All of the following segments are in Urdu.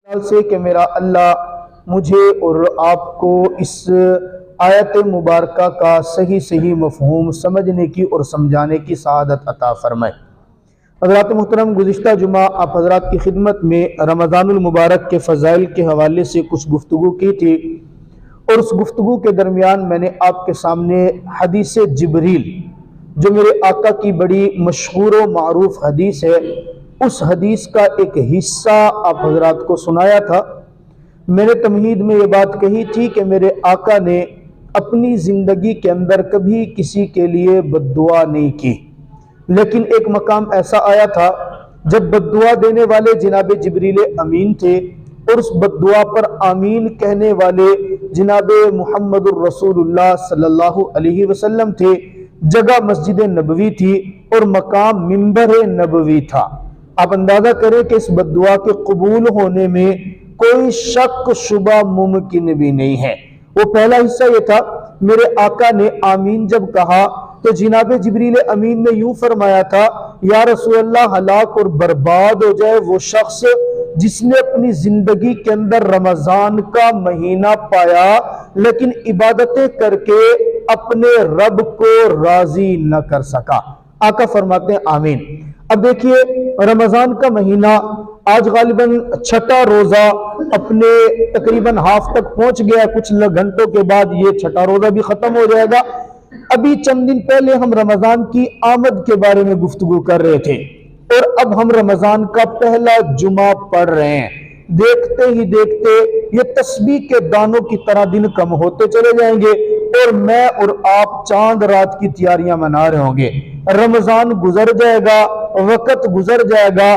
سے کہ میرا اللہ مجھے اور آپ کو اس آیت مبارکہ کا صحیح مفہوم سمجھنے کی اور سمجھانے کی سعادت عطا فرمائے۔ حضرات محترم، گزشتہ جمعہ آپ حضرات کی خدمت میں رمضان المبارک کے فضائل کے حوالے سے کچھ گفتگو کی تھی، اور اس گفتگو کے درمیان میں نے آپ کے سامنے حدیث جبریل، جو میرے آقا کی بڑی مشہور و معروف حدیث ہے، اس حدیث کا ایک حصہ آپ حضرات کو سنایا تھا۔ میں نے تمہید میں یہ بات کہی تھی کہ میرے آقا نے اپنی زندگی کے اندر کبھی کسی کے لیے بد دعا نہیں کی، لیکن ایک مقام ایسا آیا تھا جب بد دعا دینے والے جناب جبریل امین تھے، اور اس بد دعا پر آمین کہنے والے جناب محمد الرسول اللہ صلی اللہ علیہ وسلم تھے۔ جگہ مسجد نبوی تھی اور مقام منبر نبوی تھا۔ آپ اندازہ کریں کہ اس بد دعا کے قبول ہونے میں کوئی شک شبہ ممکن بھی نہیں ہے۔ وہ پہلا حصہ یہ تھا، میرے آقا نے آمین جب کہا تو جناب جبریل امین نے یوں فرمایا تھا، یا رسول اللہ، ہلاک اور برباد ہو جائے وہ شخص جس نے اپنی زندگی کے اندر رمضان کا مہینہ پایا لیکن عبادتیں کر کے اپنے رب کو راضی نہ کر سکا۔ آقا فرماتے ہیں آمین۔ اب دیکھیے، رمضان کا مہینہ آج غالباً چھٹا روزہ اپنے تقریباً ہاف تک پہنچ گیا، کچھ گھنٹوں کے بعد یہ چھٹا روزہ بھی ختم ہو جائے گا۔ ابھی چند دن پہلے ہم رمضان کی آمد کے بارے میں گفتگو کر رہے تھے، اور اب ہم رمضان کا پہلا جمعہ پڑھ رہے ہیں۔ دیکھتے ہی دیکھتے یہ تسبیح کے دانوں کی طرح دن کم ہوتے چلے جائیں گے، اور میں اور آپ چاند رات کی تیاریاں منا رہے ہوں گے۔ رمضان گزر جائے گا، وقت گزر جائے گا،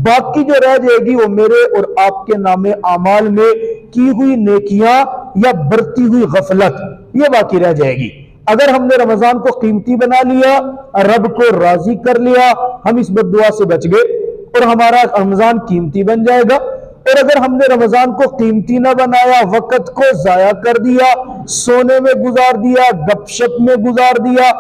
باقی جو رہ جائے گی وہ میرے اور آپ کے نام اعمال میں کی ہوئی نیکیاں یا برتی ہوئی غفلت، یہ باقی رہ جائے گی۔ اگر ہم نے رمضان کو قیمتی بنا لیا، رب کو راضی کر لیا، ہم اس بد دعا سے بچ گئے اور ہمارا رمضان قیمتی بن جائے گا۔ اور اگر ہم نے رمضان کو قیمتی نہ بنایا، وقت کو ضائع کر دیا، سونے میں گزار دیا، گپ شپ میں گزار دیا،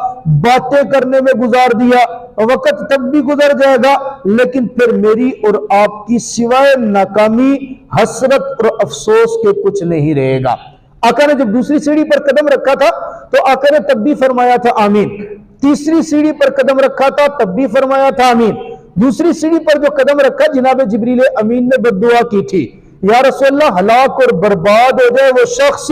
باتیں کرنے میں گزار دیا، وقت تب بھی گزر جائے گا، لیکن پھر میری اور آپ کی سوائے ناکامی، حسرت اور افسوس کے کچھ نہیں رہے گا۔ آقا نے جب دوسری سیڑھی پر قدم رکھا تھا تو آقا نے تب بھی فرمایا تھا آمین۔ تیسری سیڑھی پر قدم رکھا تھا تب بھی فرمایا تھا آمین۔ دوسری سیڑھی پر جو قدم رکھا، جناب جبریل امین نے بد دعا کی تھی، یا رسول اللہ، ہلاک اور برباد ہو جائے وہ شخص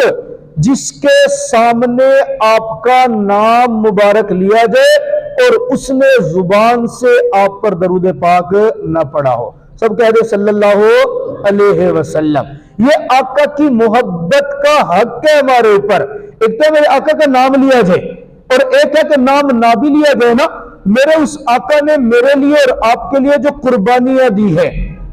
جس کے سامنے آپ کا نام مبارک لیا جائے اور اس نے زبان سے آپ پر درود پاک نہ پڑھا ہو۔ سب کہہ دے صلی اللہ علیہ وسلم۔ یہ آقا کی محبت کا حق ہے ہمارے اوپر۔ ایک تو میرے آقا کا نام لیا جائے، اور ایک ہے کہ نام نہ بھی لیا جائے نا، میرے اس آقا نے میرے لیے اور آپ کے لیے جو قربانیاں دی ہے،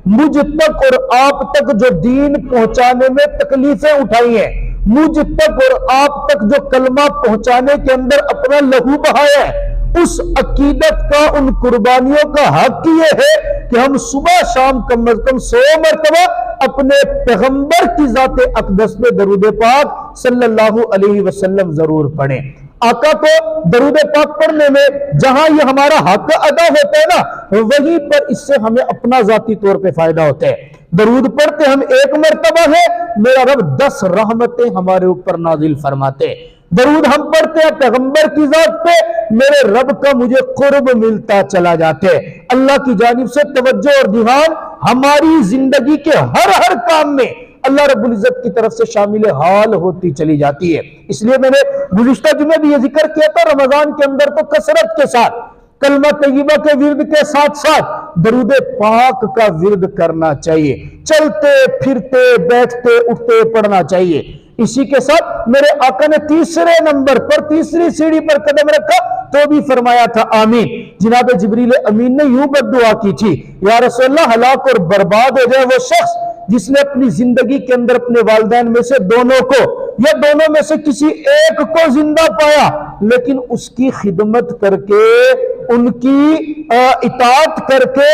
مجھ تک اور آپ تک جو دین پہنچانے میں تکلیفیں اٹھائی ہیں، مجھ تک اور آپ تک جو کلمہ پہنچانے کے اندر اپنا لہو بہایا ہے، اس عقیدت کا، ان قربانیوں کا حق یہ ہے کہ ہم صبح شام کم از کم 100 مرتبہ اپنے پیغمبر کی ذات اقدس پہ درود پاک صلی اللہ علیہ وسلم ضرور پڑھیں۔ آقا کو درود پاک پڑھنے میں جہاں یہ ہمارا حق ادا ہوتا ہے نا، وہیں پر اس سے ہمیں اپنا ذاتی طور پہ فائدہ ہوتا ہے۔ درود پڑھتے ہم ایک مرتبہ ہے، میرا رب 10 رحمتیں ہمارے اوپر نازل فرماتے۔ درود ہم پڑھتے ہیں پیغمبر کی ذات پہ، میرے رب کا مجھے قرب ملتا چلا جاتے۔ اللہ کی جانب سے توجہ اور دھیان ہماری زندگی کے ہر کام میں اللہ رب العزت کی طرف سے شامل حال ہوتی چلی جاتی ہے۔ اس لیے میں نے گزشتہ جمعے بھی یہ ذکر کیا تھا، رمضان کے اندر تو کثرت کے ساتھ کلمہ طیبہ کے ورد کے ساتھ ساتھ درود پاک کا ورد کرنا چاہیے، چلتے پھرتے بیٹھتے اٹھتے پڑھنا چاہیے۔ اسی کے ساتھ میرے آقا نے تیسرے نمبر پر، تیسری سیڑھی پر قدم رکھا تو بھی فرمایا تھا آمین۔ جناب جبریل امین نے یوں بد دعا کی تھی، یا رسول اللہ، ہلاک اور برباد ہو جائے وہ شخص جس نے اپنی زندگی کے اندر اپنے والدین میں سے دونوں کو یا دونوں میں سے کسی ایک کو زندہ پایا، لیکن اس کی خدمت کر کے، ان کی اطاعت کر کے،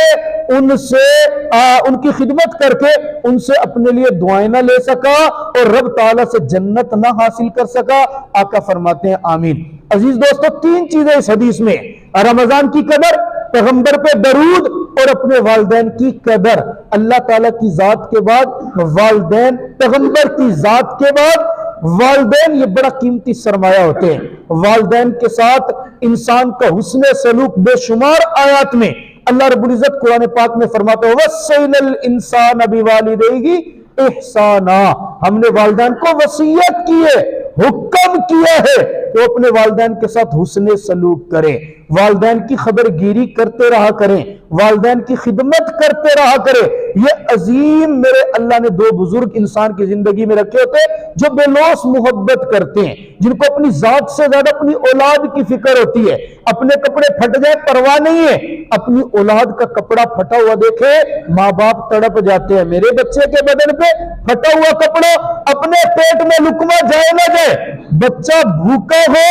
ان کی خدمت کر کے ان سے اپنے لیے دعائیں نہ لے سکا اور رب تعالیٰ سے جنت نہ حاصل کر سکا۔ آقا فرماتے ہیں آمین۔ عزیز دوستو، 3 چیزیں اس حدیث میں، رمضان کی قدر، پیغمبر پہ درود اور اپنے والدین کی قدر. اللہ تعالیٰ کی ذات کے بعد والدین، پیغمبر کی ذات کے بعد والدین یہ بڑا قیمتی سرمایہ ہوتے ہیں. والدین کے ساتھ انسان کا حسن سلوک بے شمار آیات میں اللہ رب العزت قرآن پاک میں فرماتا ہے وَوَصَّيْنَا الْإِنسَانَ بِوَالِدَيْهِ احسانا. ہم نے والدین کو وصیت کی ہے، حکم کیا ہے کہ اپنے والدین کے ساتھ حسن سلوک کریں، والدین کی خبر گیری کرتے رہا کریں، والدین کی خدمت کرتے رہا کریں. یہ عظیم میرے اللہ نے دو بزرگ انسان کی زندگی میں رکھے ہوتے ہیں جو بے لوث محبت کرتے ہیں، جن کو اپنی ذات سے زیادہ اپنی اولاد کی فکر ہوتی ہے. اپنے کپڑے پھٹ جائے پرواہ نہیں ہے، اپنی اولاد کا کپڑا پھٹا ہوا دیکھے ماں باپ تڑپ جاتے ہیں. میرے بچے کے بدن پہ پھٹا ہوا کپڑا، اپنے پیٹ میں لقمہ جائے نہ جائے، بچہ بھوکا ہو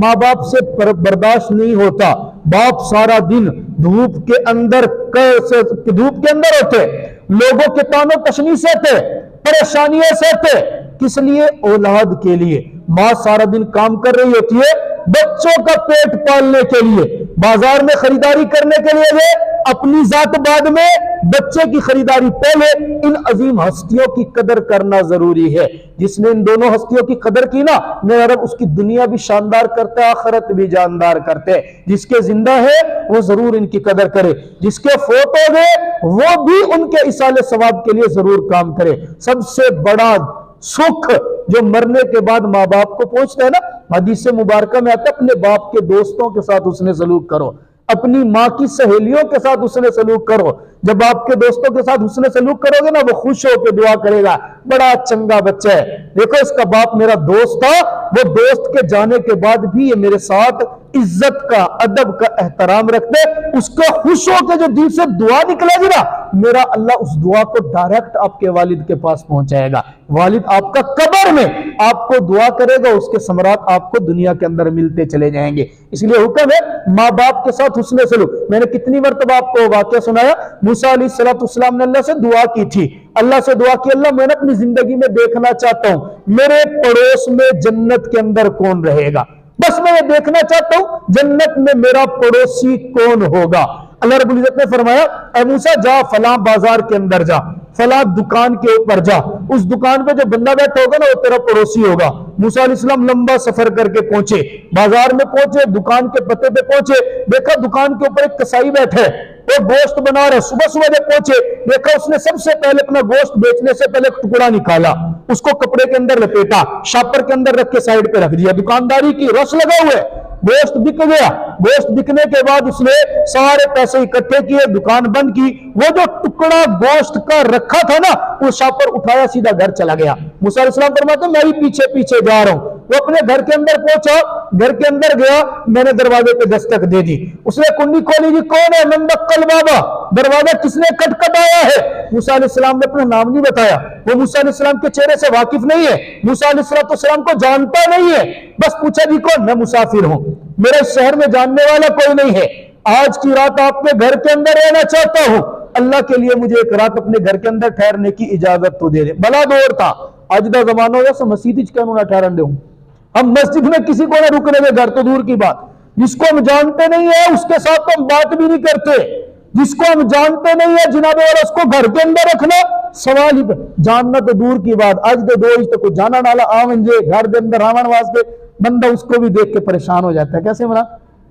ماں باپ سے برداشت نہیں ہوتا. باپ سارا دن دھوپ کے اندر ہوتے، لوگوں کے تانوں تشنی سہتے، پریشانیاں سہتے. کس لیے؟ اولاد کے لیے. ماں سارا دن کام کر رہی ہوتی ہے بچوں کا پیٹ پالنے کے لیے، بازار میں خریداری کرنے کے لیے، اپنی ذات بعد میں، بچے کی خریداری پہلے. ان عظیم ہستیوں کی قدر کرنا ضروری ہے. جس نے ان دونوں ہستیوں کی قدر کی نا، میرا رب اس کی دنیا بھی شاندار کرتا ہے، آخرت بھی جاندار کرتے ہیں. جس کے زندہ ہے وہ ضرور ان کی قدر کرے، جس کے فوت ہو گئے وہ بھی ان کے ایصال ثواب کے لیے ضرور کام کرے. سب سے بڑا سکھ جو مرنے کے بعد ماں باپ کو پہنچتا ہے نا، حدیث مبارکہ میں آتا ہے اپنے باپ کے دوستوں کے ساتھ حسن سلوک کرو، اپنی ماں کی سہیلیوں کے ساتھ حسن سلوک کرو. جب آپ کے دوستوں کے ساتھ حسن سلوک کرو گے نا، وہ خوش ہو کے دعا کرے گا بڑا چنگا بچہ ہے، دیکھو اس کا باپ میرا دوست تھا، وہ دوست کے جانے کے بعد بھی یہ میرے ساتھ عزت کا، ادب کا احترام رکھتے. اس کا خوش ہو کے جو دل سے دعا نکلے گی نا، میرا اللہ اس دعا کو ڈائریکٹ آپ کے والد کے پاس پہنچائے گا. والد آپ کا قبر میں آپ کو دعا کرے گا، اس کے ثمرات آپ کو دنیا کے اندر ملتے چلے جائیں گے. اس لیے حکم ہے ماں باپ کے ساتھ حسن سلوک. میں نے کتنی مرتبہ آپ کو واقعہ سنایا، موسیٰ علیہ السلام نے اللہ سے دعا کی تھی. اللہ سے دعا کی، اللہ میں نے اپنی زندگی میں دیکھنا چاہتا ہوں میرے پڑوس میں جنت کے اندر کون رہے گا، بس میں یہ دیکھنا چاہتا ہوں جنت میں میرا پڑوسی کون ہوگا. اللہ رب العزت نے فرمایا اے موسیٰ جا فلاں بازار کے اندر جا، فلاں دکان کے اوپر جا، اس دکان پہ جو بندہ بیٹھا ہوگا نا وہ تیرا پڑوسی ہوگا. موسیٰ علیہ السلام لمبا سفر کر کے پہنچے، بازار میں پہنچے، دکان کے پتے پہ پہنچے، دیکھا دکان کے اوپر ایک کسائی بیٹھا ہے، وہ گوشت بنا رہا ہے. صبح صبح جب پہنچے دیکھا اس نے سب سے پہلے اپنا گوشت بیچنے سے پہلے ایک ٹکڑا نکالا، اس کو کپڑے کے اندر لپیٹا، شاپر کے اندر رکھ کے سائیڈ پہ رکھ دیا. دکانداری کی رس لگا ہوئے، گوشت بک گیا. گوشت بکنے کے بعد اس نے سارے پیسے اکٹھے کیے، دکان بند کی. وہ جو ٹکڑا گوشت کا رکھا تھا نا، وہ شاپر اٹھایا سیدھا گھر چلا گیا. موسیٰ علیہ السلام فرماتے ہیں میں ہی پیچھے پیچھے جا رہا ہوں. وہ اپنے گھر کے اندر پہنچا، گھر کے اندر گیا، میں نے دروازے پہ دستک دے دی. اس نے کنڈی کھولی، جی کون ہے؟ من دقل بابا، دروازہ کس نے کٹکھٹایا ہے؟ موسیٰ علیہ السلام نے اپنا نام نہیں بتایا. وہ موسیٰ علیہ السلام کے چہرے سے واقف نہیں ہے، موسیٰ علیہ السلام کو جانتا نہیں ہے. بس پوچھا جی کون؟ میں مسافر ہوں، میرے شہر میں جاننے والا کوئی نہیں ہے، آج کی رات آپ کے گھر کے اندر رہنا چاہتا ہوں، اللہ کے لیے مجھے ایک رات اپنے گھر کے اندر ٹھہرنے کی اجازت تو دے دے. بلا دور تھا، اج دا زمانہ ہو جا مسجد نہ ٹھہرن دوں. ہم مسجد میں کسی کو نہ رکنے دے، گھر تو دور کی بات. جس کو ہم جانتے نہیں ہے اس کے ساتھ تو ہم بات بھی نہیں کرتے. جس کو ہم جانتے نہیں ہے جناب والا اس کو گھر کے اندر رکھنا سوال ہی. جاننا تو دور کی بات، اج دے دو تو کوئی جانا نالا آون جے گھر دے اندر آون واسطے بندہ اس کو بھی دیکھ کے پریشان ہو جاتا ہے. کیسے مرا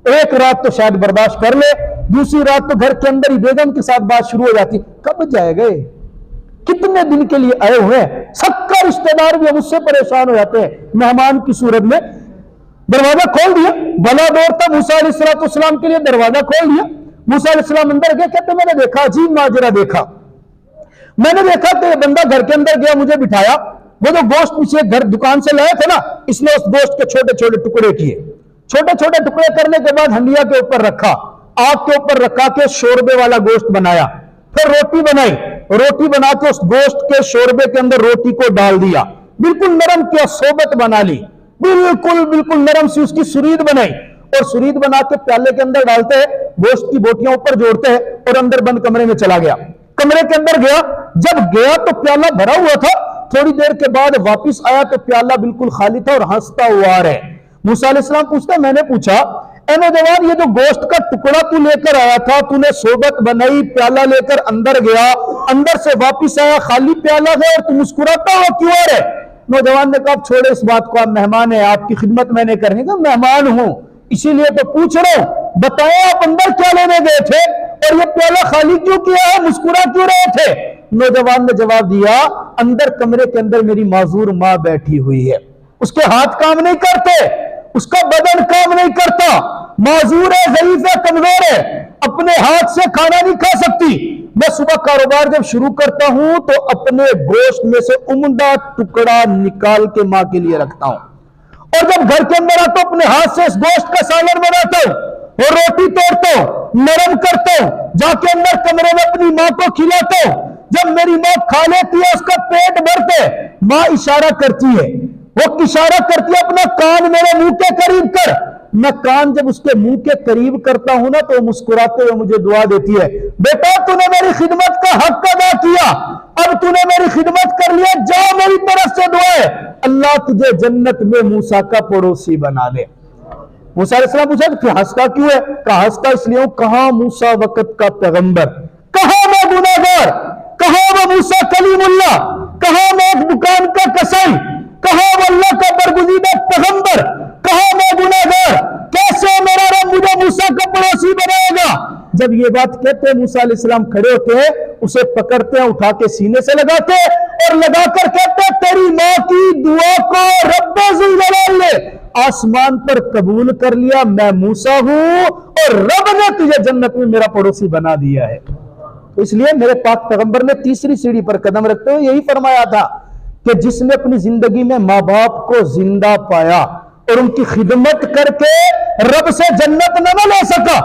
ایک رات تو شاید برداشت کر لے، دوسری رات تو گھر کے اندر ہی بیگم کے ساتھ بات شروع ہو جاتی. کب جائے گئے؟ کتنے دن کے لیے آئے ہوئے ہیں؟ سب کا رشتہ دار بھی ہم اس سے پریشان ہو جاتے ہیں مہمان کی صورت میں. دروازہ کھول دیا، بلا دور تھا، موسیٰ علیہ السلام کے لیے دروازہ کھول دیا. موسیٰ علیہ السلام اندر گئے، کہتے میں نے دیکھا عجیب ماجرا دیکھا. میں نے دیکھا کہ یہ بندہ گھر کے اندر گیا، مجھے بٹھایا، وہ جو گوشت پیچھے گھر دکان سے لائے تھے نا، اس نے اس گوشت کے چھوٹے چھوٹے ٹکڑے کیے. چھوٹے چھوٹے ٹکڑے کرنے کے بعد ہنڈیا کے اوپر رکھا، آگ کے اوپر رکھا کے شوربے والا گوشت بنایا. پھر روٹی بنائی، روٹی بنا کے اس گوشت کے شوربے کے اندر روٹی کو ڈال دیا، بالکل نرم کیا، صحبت بنا لی، بالکل نرم سی اس کی سرید بنائی. اور سرید بنا کے پیالے کے اندر ڈالتے ہیں، گوشت کی بوٹیاں اوپر جوڑتے ہیں اور اندر بند کمرے میں چلا گیا. کمرے کے اندر گیا، جب گیا تو پیالہ بھرا ہوا تھا، تھوڑی دیر کے بعد واپس آیا تو پیالہ بالکل خالی تھا اور ہنستا ہوا آ رہا ہے. موسیٰ علیہ السلام پوچھتا ہے، میں نے پوچھا اے نوجوان یہ جو گوشت کا ٹکڑا تو لے کر آیا تھا، تو نے صحبت بنائی، پیالہ لے کر اندر گیا، اندر سے واپس آیا خالی پیالہ ہے اور تو مسکراتا ہو کیوں ہے؟ نوجوان نے کہا چھوڑے اس بات کو، آپ مہمان ہیں، آپ کی خدمت میں نے کرنی ہے، مہمان ہوں اسی لیے تو پوچھ رہا ہوں، بتائیں آپ اندر کیا لینے گئے تھے اور یہ پیالہ خالی کیوں کیا ہے، مسکرا کیوں رہے تھے؟ نوجوان نے جواب دیا اندر کمرے کے اندر میری معذور ماں بیٹھی ہوئی ہے، اس کے ہاتھ کام نہیں کرتے، اس کا بدن کام نہیں کرتا، معذور ہے، ضعیف ہے، کمزور ہے، اپنے ہاتھ سے کھانا نہیں کھا سکتی، میں صبح کاروبار جب شروع کرتا ہوں تو اپنے گوشت میں سے عمدہ ٹکڑا نکال کے ماں کے لیے رکھتا ہوں، اور جب گھر کے اندر آتا ہوں اپنے ہاتھ سے اس گوشت کا سالن بناتا ہوں اور روٹی توڑتا ہوں، نرم کرتا ہوں، جا کے اندر کمرے میں اپنی ماں کو کھلاتا ہوں، جب میری ماں کھا لیتی ہے اس کا پیٹ بھرتے، ماں اشارہ کرتی ہے، وہ اشارہ کرتی ہے اپنا کان میرے منہ کے قریب کر، میں کان جب اس کے منہ کے قریب کرتا ہوں نا تو مسکراتے ہوئے مجھے دعا دیتی ہے، بیٹا تو نے میری خدمت کا حق ادا کیا، اب تو نے میری خدمت کر لیا، جا میری طرف سے دعا ہے اللہ تجھے جنت میں موسیٰ کا پڑوسی بنا دے۔ موسیٰ علیہ السلام پوچھا کہ ہنستا کیوں ہے؟ کہا ہنستا اس لیے ہوں، کہاں موسیٰ وقت کا پیغمبر، کہاں میں گناہگار، کہاں وہ موسیٰ کلیم اللہ، کہاں میں ایک دکان کا کسائی، کہاں وہ اللہ کا برگزیدہ پیغمبر، کہاں میں گناہگار، کیسے میرا رب مجھے موسیٰ کا پڑوسی بنائے گا؟ جب یہ بات کہتے ہیں موسیٰ علیہ السلام کھڑے ہوتے ہیں، اسے پکڑتے ہیں، اٹھا کے سینے سے لگاتے اور لگا کر کہتے ہیں تیری ماں کی دعا کو رب ذوالجلال نے آسمان پر قبول کر لیا، میں موسیٰ ہوں اور رب نے تجھے جنت میں میرا پڑوسی بنا دیا ہے۔ تو اس لیے میرے پاک پیغمبر نے تیسری سیڑھی پر قدم رکھتے ہوئے یہی فرمایا تھا کہ جس نے اپنی زندگی میں ماں باپ کو زندہ پایا اور ان کی خدمت کر کے رب سے جنت نہ لے سکا،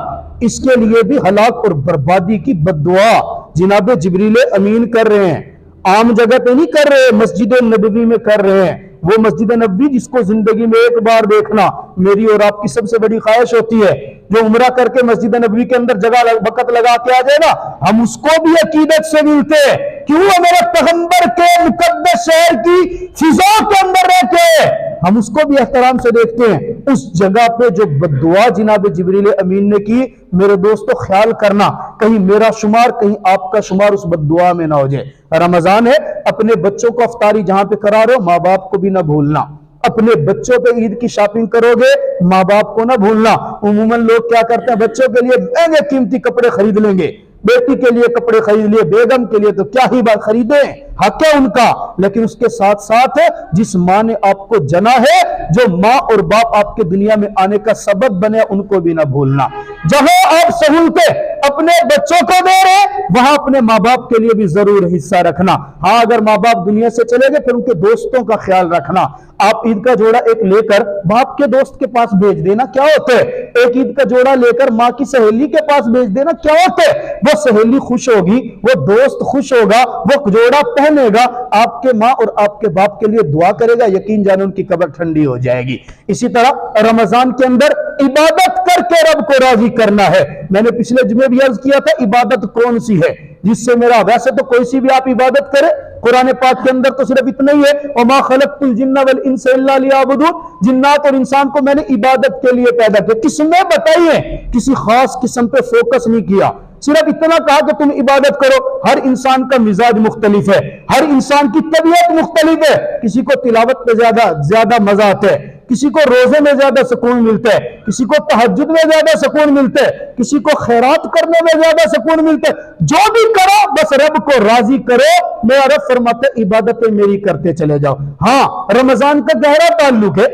اس کے لیے بھی ہلاک اور بربادی کی بد دعا جناب جبریل امین کر رہے ہیں، عام جگہ پہ نہیں کر رہے، مسجد نبوی میں کر رہے ہیں، وہ مسجد نبوی جس کو زندگی میں ایک بار دیکھنا میری اور آپ کی سب سے بڑی خواہش ہوتی ہے، جو عمرہ کر کے مسجد نبوی کے اندر جگہ وقت لگا کے آ جائے نا، ہم اس کو بھی عقیدت سے ملتے ہیں، کیوں میرے پیغمبر کے مقدس شہر کی فضا کے اندر رہتے ہیں، ہم اس کو بھی احترام سے دیکھتے ہیں۔ اس جگہ پہ جو بد دعا جناب جبریل امین نے کی، میرے دوستو خیال کرنا کہیں میرا شمار کہیں آپ کا شمار اس بد دعا میں نہ ہو جائے۔ رمضان ہے، اپنے بچوں کو افطاری جہاں پہ کرا رہے ہو ماں باپ کو بھی نہ بھولنا، اپنے بچوں پہ عید کی شاپنگ کرو گے ماں باپ کو نہ بھولنا۔ عموماً لوگ کیا کرتے ہیں، بچوں کے لیے مہنگے قیمتی کپڑے خرید لیں گے، بیٹی کے لیے کپڑے خرید لیے، بیگم کے لیے تو کیا ہی بات خریدیں، حق ہے ان کا، لیکن اس کے ساتھ ساتھ جس ماں نے آپ کو جنا ہے، جو ماں اور باپ آپ کے دنیا میں آنے کا سبب بنے، ان کو بھی نہ بھولنا۔ جہاں آپ سہولتیں اپنے بچوں کو دے رہے وہاں اپنے ماں باپ کے لیے بھی ضرور حصہ رکھنا۔ ہاں اگر ماں باپ دنیا سے چلے گئے پھر ان کے دوستوں کا خیال رکھنا۔ آپ عید کا جوڑا ایک لے کر باپ کے دوست کے پاس بھیج دینا کیا ہوتا ہے، ایک عید کا جوڑا لے کر ماں کی سہیلی کے پاس بھیج دینا کیا ہوتا ہے، وہ سہیلی خوش ہوگی، وہ دوست خوش ہوگا، وہ جوڑا پہنے گا، آپ کے ماں اور آپ کے باپ کے لیے دعا کرے گا، یقین جانے ان کی قبر ٹھنڈی ہو جائے گی۔ اسی طرح رمضان کے اندر عبادت کر کے رب کو راضی کرنا ہے۔ میں نے پچھلے جمعے بھی عرض کیا تھا عبادت کون سی ہے جس سے میرا، ویسے تو کوئی سی بھی آپ عبادت کریں، قرآن پاک کے اندر تو صرف اتنا ہی ہے وَمَا خَلَقْتُ الْجِنَّ وَالْإِنسَ إِلَّا لِيَعْبُدُونَ، جنات اور انسان کو میں نے عبادت کے لیے پیدا کیا، کس نے بتائیے، کسی خاص قسم پہ فوکس نہیں کیا، صرف اتنا کہا کہ تم عبادت کرو۔ ہر انسان کا مزاج مختلف ہے، ہر انسان کی طبیعت مختلف ہے، کسی کو تلاوت پہ زیادہ مزہ آتا ہے، کسی کو روزے میں زیادہ سکون ملتا ہے، کسی کو تہجد میں زیادہ سکون ملتا ہے، کسی کو خیرات کرنے میں زیادہ سکون ملتا ہے، جو بھی کرو بس رب کو راضی کرو، میرا رب فرماتا ہے عبادتیں میری کرتے چلے جاؤ۔ ہاں رمضان کا گہرا تعلق ہے،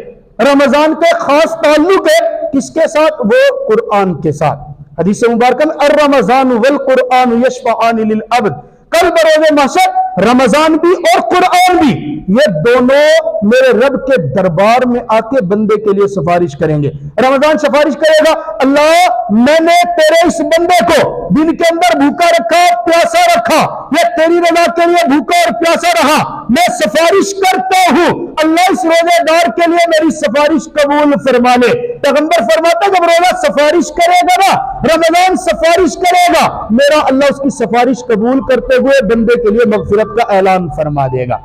رمضان کا خاص تعلق ہے کس کے ساتھ، وہ قرآن کے ساتھ۔ حدیث مبارکہ میں الرمضان والقرآن یشفعان للعبد، کل بروز محشر رمضان بھی اور قرآن بھی یہ دونوں میرے رب کے دربار میں آ کے بندے کے لیے سفارش کریں گے۔ رمضان سفارش کرے گا، اللہ میں نے تیرے اس بندے کو دن کے اندر بھوکا رکھا پیاسا رکھا، یہ تیری رضا کے لیے بھوکا اور پیاسا رہا، میں سفارش کرتا ہوں اللہ اس روزے دار کے لیے میری سفارش قبول فرما لے۔ پیغمبر فرماتا جب روزہ سفارش کرے گا نا، رمضان سفارش کرے گا، میرا اللہ اس کی سفارش قبول کرتے ہوئے بندے کے لیے مغفرت کا اعلان فرما دے گا۔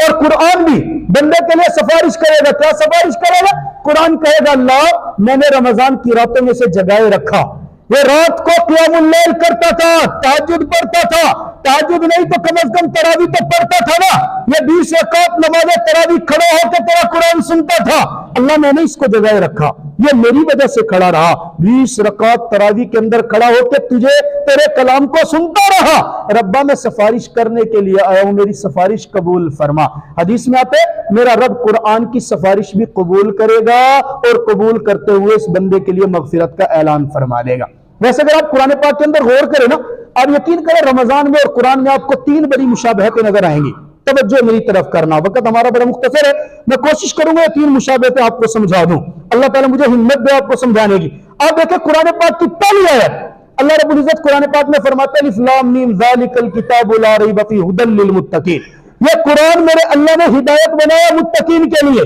اور قرآن بھی بندے کے لیے سفارش کرے گا. کیا سفارش کرے گا؟ قرآن کہے گا اللہ میں نے رمضان کی راتوں میں سے جگائے رکھا, یہ رات کو قیام اللیل کرتا تھا, تہجد پڑھتا تھا, تہجد نہیں تو کم از کم تراویح تو پڑھتا تھا نا, یہ 20 رکعت نماز تراویح کھڑا ہو کے تیرا قرآن سنتا تھا. اللہ میں نے اس کو جگائے رکھا, یہ میری وجہ سے کھڑا رہا, 20 رکعت تراویح کے اندر کھڑا ہو کے تجھے تیرے کلام کو سنتا رہا. ربا میں سفارش کرنے کے لیے آیا ہوں, میری سفارش قبول فرما. حدیث میں آتے میرا رب قرآن کی سفارش بھی قبول کرے گا اور قبول کرتے ہوئے اس بندے کے لیے مغفرت کا اعلان فرما دے گا. ویسے اگر آپ قرآن پاک کے اندر غور کریں نا, آپ یقین کریں رمضان میں اور قرآن میں آپ کو 3 بڑی مشابہتیں نظر آئیں گی. توجہ میری طرف کرنا, وقت ہمارا بڑا مختصر ہے, میں کوشش کروں گا یہ 3 مشابہتیں آپ کو سمجھا دوں. اللہ تعالیٰ مجھے ہمت دے آپ کو سمجھانے کی. آپ دیکھیں قرآن پاک کی پہلی آیت, اللہ رب العزت قرآن پاک میں فرماتا ہے الف لام میم ذالک الکتاب لا ریب فیہ ھدی للمتقین. یہ قرآن میرے اللہ نے ہدایت بنایا متقین کے لیے.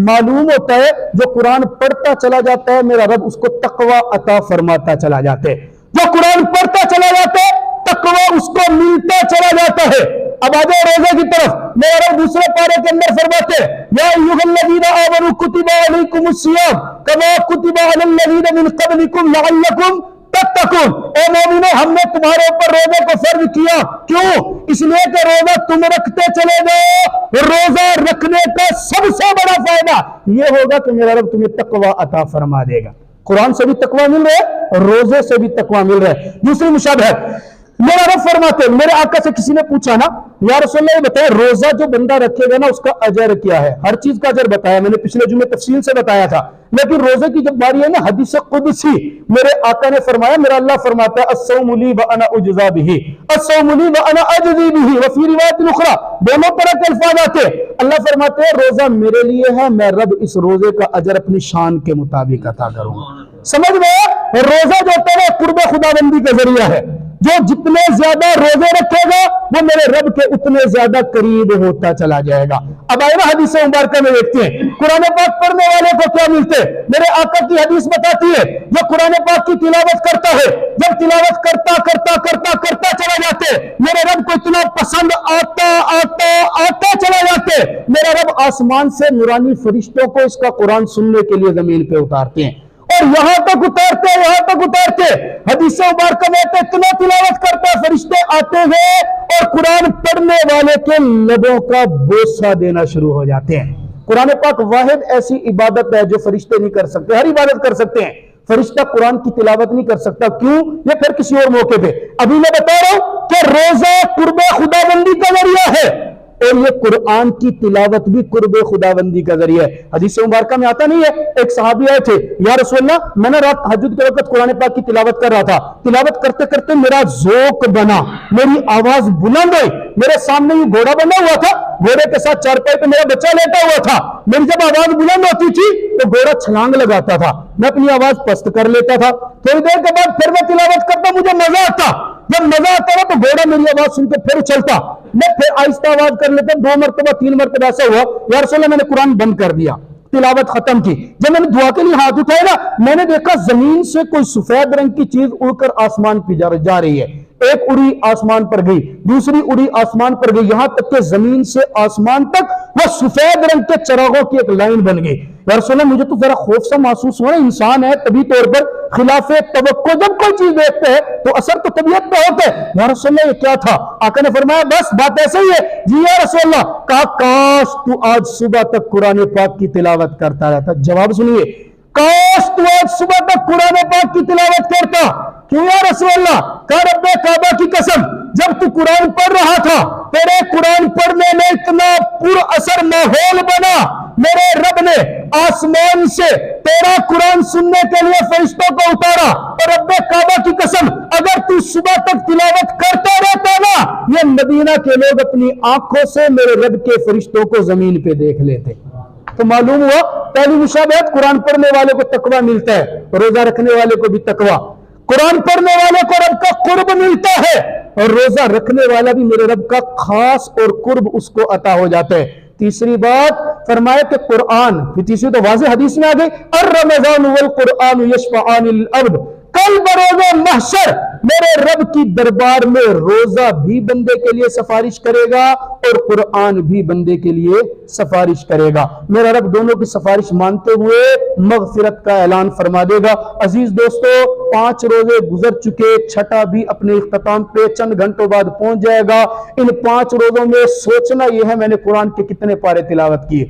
معلوم ہوتا ہے جو قرآن پڑھتا چلا جاتا ہے میرا رب اس کو تقوی عطا فرماتا چلا جاتا ہے. جو قرآن پڑھتا چلا جاتا ہے تقوی اس کو ملتا چلا جاتا ہے. اب آ جاؤ روزے کی طرف, میرا رب دوسرے پارے کے اندر فرماتے ہیں یا ایھا الذین آمنوا کتب علیکم الصیام کما کتب علی الذین من قبلکم لعلکم تتقون. اے مومنو ہم نے تمہارے اوپر روزے کو فرض کیا, کیوں؟ اس لیے کہ روزہ تم رکھتے چلے جاؤ. روزہ رکھنے کا سب سے بڑا فائدہ یہ ہوگا کہ میرا رب تمہیں تقوی عطا فرما دے گا. قرآن سے بھی تقوی مل رہا ہے, روزے سے بھی تقوی مل رہا ہے. دوسری مشابہت میرا رب فرماتے, میرے آقا سے کسی نے پوچھا نا یا رسول اللہ یہ بتایا روزہ جو بندہ رکھے گا نا اس کا اجر کیا ہے؟ ہر چیز کا اجر بتایا, میں نے پچھلے جمعے تفصیل سے بتایا تھا. لیکن روزے کی جب باری ہے نا حدیث قدسی, میرے آقا نے فرمایا, میرا اللہ فرماتا ہے الصوم لی وانا اجزی بہ, الصوم لی وانا اجزی بہ, وفی روایت اخری, دونوں طرح کے الفاظ آتے. اللہ فرماتے ہیں روزہ میرے لیے ہے, میں رب اس روزے کا اجر اپنی شان کے مطابق عطا کروں گا. سمجھ میں روزہ جو ہوتا ہے قرب خداوندی کا ذریعہ ہے. جو جتنے زیادہ روزے رکھے گا وہ میرے رب کے اتنے زیادہ قریب ہوتا چلا جائے گا. اب آئے نا حدیث مبارکہ میں دیکھتے ہیں قرآن پاک پڑھنے والے کو کیا ملتے. میرے آقا کی حدیث بتاتی ہے جو قرآن پاک کی تلاوت کرتا ہے, جب تلاوت کرتا کرتا کرتا کرتا چلا جاتے میرے رب کو اتنا پسند آتا آتا آتا چلا جاتے, میرا رب آسمان سے نورانی فرشتوں کو اس کا قرآن سننے کے لیے زمین پہ اتارتے ہیں, اور یہاں تک اتارتے حدیث مبارکہ میں اتنا تلاوت کرتا ہے فرشتے آتے ہیں اور قرآن پڑھنے والے کے لبوں کا بوسہ دینا شروع ہو جاتے ہیں. قرآن پاک واحد ایسی عبادت ہے جو فرشتے نہیں کر سکتے. ہر عبادت کر سکتے ہیں, فرشتہ قرآن کی تلاوت نہیں کر سکتا. کیوں؟ یہ پھر کسی اور موقع پہ. ابھی میں بتا رہا ہوں کہ روزہ قرب خداوندی کا ذریعہ ہے اور یہ قرآن کی تلاوت بھی قرب خداوندی کا ذریعہ ہے. حدیث مبارکہ میں آتا نہیں ہے, ایک صحابی آئے تھے, یا رسول اللہ میں نے رات تہجد کے وقت قرآن پاک کی تلاوت کر رہا تھا, تلاوت کرتے کرتے میرا ذوق بنا, میری آواز بلند ہوئی, میرے سامنے یہ گھوڑا بنا ہوا تھا, گھوڑے کے ساتھ چارپائی پہ میرا بچہ لیٹا ہوا تھا, میری جب آواز بلند ہوتی تھی تو گھوڑا چھلانگ لگاتا تھا, میں اپنی آواز پست کر لیتا تھا, تھوڑی دیر کے بعد پھر میں تلاوت کرتا, مجھے مزہ آتا, جب مزہ آتا نا تو گھوڑا میری آواز سن کے پھر اچھلتا, میں پھر آہستہ آواز کر لیتا, 2 مرتبہ 3 مرتبہ ایسا ہوا یا رسول اللہ میں نے قرآن بند کر دیا, تلاوت ختم کی. جب میں نے دعا کے لیے ہاتھ اٹھایا نا میں نے دیکھا زمین سے کوئی سفید رنگ کی چیز اڑ کر آسمان پہ جا رہی ہے. ایک اڑی آسمان پر گئی, دوسری اڑی آسمان پر گئی, یہاں تک کہ زمین سے آسمان تک وہ سفید رنگ کے چراغوں کی ایک لائن بن گئی. یا رسول اللہ مجھے تو ذرا خوف سا محسوس ہوا, انسان ہے طبی طور پر خلاف توقع جب کوئی چیز دیکھتے ہیں تو اثر تو طبیعت پہ ہوتا ہے. یا رسول اللہ یہ کیا تھا؟ آقا نے فرمایا بس بات ایسے ہی ہے. جی یا رسول اللہ, کہا کاش تو آج صبح تک قرآن پاک کی تلاوت کرتا رہتا. جواب سنیے, کاش تو آج صبح تک قرآن پاک کی تلاوت کرتا. کیوں یا رسول اللہ؟ کہا رب کعبہ کی قسم جب تو قرآن پڑھ رہا تھا تیرے قرآن پڑھنے میں اتنا پر اثر ماحول بنا, میرے رب نے آسمان سے تیرا قرآن سننے کے لیے فرشتوں کو اتارا, اور رب کعبہ کی قسم اگر تو صبح تک تلاوت کرتا رہتا نا یہ مدینہ کے لوگ اپنی آنکھوں سے میرے رب کے فرشتوں کو زمین پہ دیکھ لیتے. تو معلوم ہوا پہلی مشابہت قرآن پڑھنے والے کو تقوی ملتا ہے, روزہ رکھنے والے کو بھی تقوی. قرآن پڑھنے والے کو رب کا قرب ملتا ہے اور روزہ رکھنے والا بھی میرے رب کا خاص اور قرب اس کو عطا ہو جاتا ہے. تیسری بات فرمایا کہ قرآن, تیسری تو واضح حدیث میں آ گئی, الرمضان والقرآن یشفعان للعبد کل بروز محشر میرے رب کی دربار میں روزہ بھی بندے کے لیے سفارش کرے گا اور قرآن بھی بندے کے لیے سفارش کرے گا. میرا رب دونوں کی سفارش مانتے ہوئے مغفرت کا اعلان فرما دے گا. عزیز دوستو 5 روزے گزر چکے، چھٹا بھی اپنے اختتام پہ چند گھنٹوں بعد پہنچ جائے گا. ان 5 روزوں میں سوچنا یہ ہے میں نے قرآن کے کتنے پارے تلاوت کیے،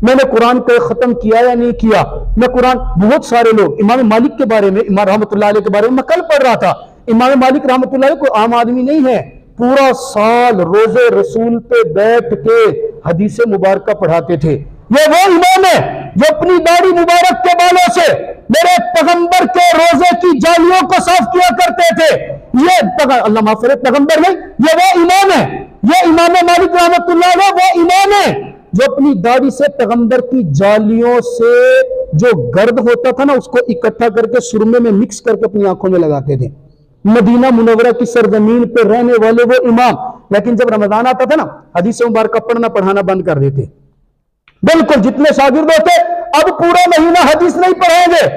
میں نے قرآن کو ختم کیا یا نہیں کیا. میں قرآن بہت سارے لوگ امام مالک کے بارے میں، امام رحمۃ اللہ علیہ کے بارے میں کل پڑھ رہا تھا. امام مالک رحمۃ اللہ علیہ کوئی عام آدمی نہیں ہے، پورا سال روزے رسول پہ بیٹھ کے حدیث مبارکہ پڑھاتے تھے. یہ وہ امام ہے جو اپنی داڑھی مبارک کے بالوں سے میرے پیغمبر کے روزے کی جالیوں کو صاف کیا کرتے تھے. یہ اللہ معاف کرے پیغمبر نہیں، یہ وہ امام ہے، یہ امام مالک رحمۃ اللہ علیہ وہ امام ہے جو اپنی داڑھی سے پیغمبر کی جالیوں سے جو گرد ہوتا تھا نا اس کو اکٹھا کر کے سرمے میں مکس کر کے اپنی آنکھوں میں لگاتے تھے. مدینہ منورہ کی سرزمین پہ رہنے والے وہ امام، لیکن جب رمضان آتا تھا نا حدیث مبارکہ پڑھنا پڑھانا بند کر دیتے. بالکل جتنے شاگرد ہوتے اب پورا مہینہ حدیث نہیں پڑھائیں گے.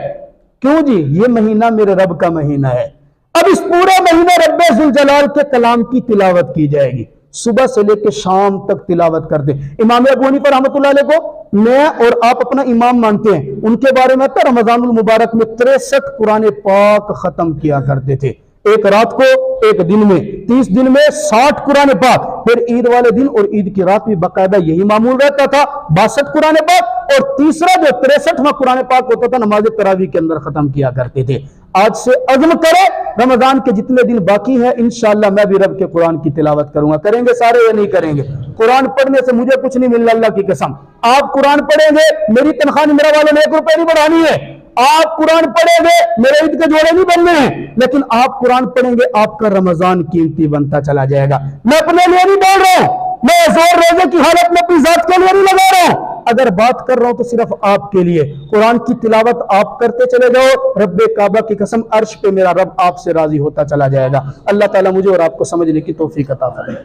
کیوں جی؟ یہ مہینہ میرے رب کا مہینہ ہے. اب اس پورے مہینے رب ذوالجلال کے کلام کی تلاوت کی جائے گی، صبح سے لے کے شام تک تلاوت کرتے. امام ابو حنیفہ رحمۃ اللہ علیہ کو میں اور آپ اپنا امام مانتے ہیں، ان کے بارے میں تو رمضان المبارک میں 63 قرآن پاک ختم کیا کرتے تھے. ایک رات کو، ایک دن میں، 30 دن میں 60 قرآن پاک. پھر عید والے دن اور عید کی رات بھی باقاعدہ یہی معمول رہتا تھا، 62 قرآن پاک، اور تیسرا جو 63واں قرآن پاک ہوتا تھا نماز تراویح کے اندر ختم کیا کرتے تھے. آج سے عزم کرے رمضان کے جتنے دن باقی ہیں انشاءاللہ میں بھی رب کے قرآن کی تلاوت کروں گا. کریں گے سارے یا نہیں کریں گے؟ قرآن پڑھنے سے مجھے کچھ نہیں ملنا، اللہ کی قسم. آپ قرآن پڑھیں گے، میری تنخواہ میرا والوں نے 1 روپے نہیں بڑھانی ہے. آپ قرآن پڑھیں گے، میرے عید کے جوڑے نہیں بننے ہیں، لیکن آپ قرآن پڑھیں گے آپ کا رمضان قیمتی بنتا چلا جائے گا. میں اپنے لیے نہیں بول رہا ہوں، میں زور روزے کی حالت میں اپنی ذات کے لیے نہیں لگا رہا ہوں. اگر بات کر رہا ہوں تو صرف آپ کے لیے. قرآن کی تلاوت آپ کرتے چلے جاؤ، رب کعبہ کی قسم عرش پہ میرا رب آپ سے راضی ہوتا چلا جائے گا. اللہ تعالیٰ مجھے اور آپ کو سمجھنے کی توفیق عطا فرمائے.